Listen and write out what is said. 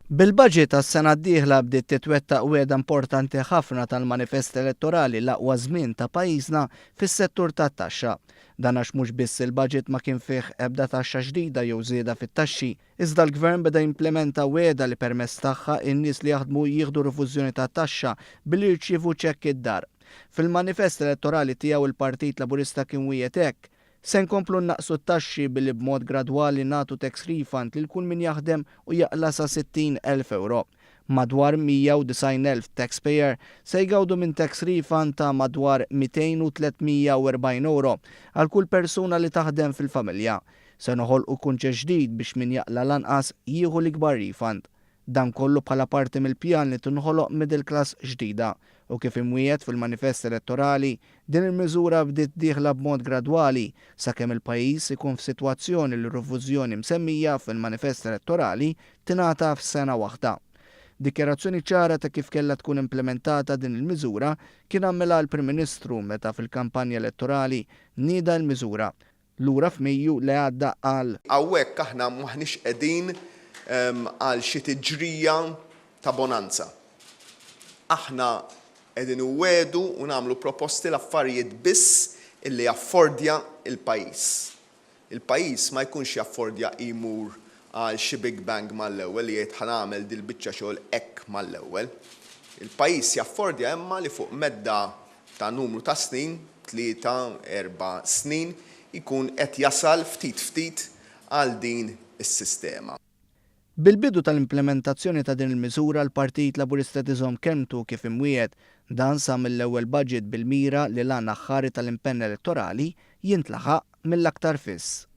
Bil-budget tas-sena d-dieħla bdiet titwettaq wiegħda importanti ħafna tal-manifest elettorali l-aqwa żmien ta' pajjiżna fis-settur tat-taxxa. Dan għax mhux biss il-budget ma kien fih ebda taxxa ġdida jew żieda fit-taxxi, iżda l-Gvern beda jimplementa wiegħda li permezz tagħha in-nies li jaħdmu jieħdu rifużjoni tat-taxxa billi jirċievu ċekk id-dar. Fil-manifest elettorali tiegħu il-Partit Laburista kien wieħed hekk. Se nkomplu naqsu t-taxxi billi b'mod gradwali nagħtu tax refund lil kull min jaħdem u jaqla sa 60,000 euro. Madwar 190,000 taxpayer se jgawdu minn tax refund ta' madwar 200 u 340 euro għal kull persuna li taħdem fil-familja. Se noħolqu kunċett ġdid biex min jaqla lanqas jieħu l-ikbar refund. Dan kollu bħala parti mill-pjan li tinħoloq middle class ġdida u kif imwiet fil-manifest elettorali din il-miżura bdiet dieħla b'mod gradwali sakemm il-pajjiż ikun f'sitwazzjoni li rifużjoni msemmija fil-manifest elettorali tingħata f'sena waħda. Dikjarazzjoni ċara ta' kif kellha tkun implementata din il-miżura kien għamilha l-Prim Ministru meta fil-kampanja elettorali nieda l-miżura. Lura f'Mejju li għadda qal hawnhekk aħna maħniex qegħdin għal xi tiġrija ta' bonanza. Aħna qegħdin wedu u nagħmlu proposti l-affarijiet biss illi jaffordja il-pajjiż. Il-pajjiż ma jkunx jaffordja jmur għal xi big bang mal-ewwel li jgħid ħanagħmel dil-biċċa xogħol hekk mal-ewwel. Il-pajjiż jaffordja imma li fuq medda ta' numru ta' snin, 3-4 snin, ikun qed jasal ftit għal din is-sistema. Bil-bidu tal-implementazzjoni ta' din il-miżura l-Partit Laburista tiżomm kelmtu kif imwiet dan sa mill-ewwel budget bil-mira li l-għan aħħari tal-impenn elettorali jintlaħaq mill-aktar fiss.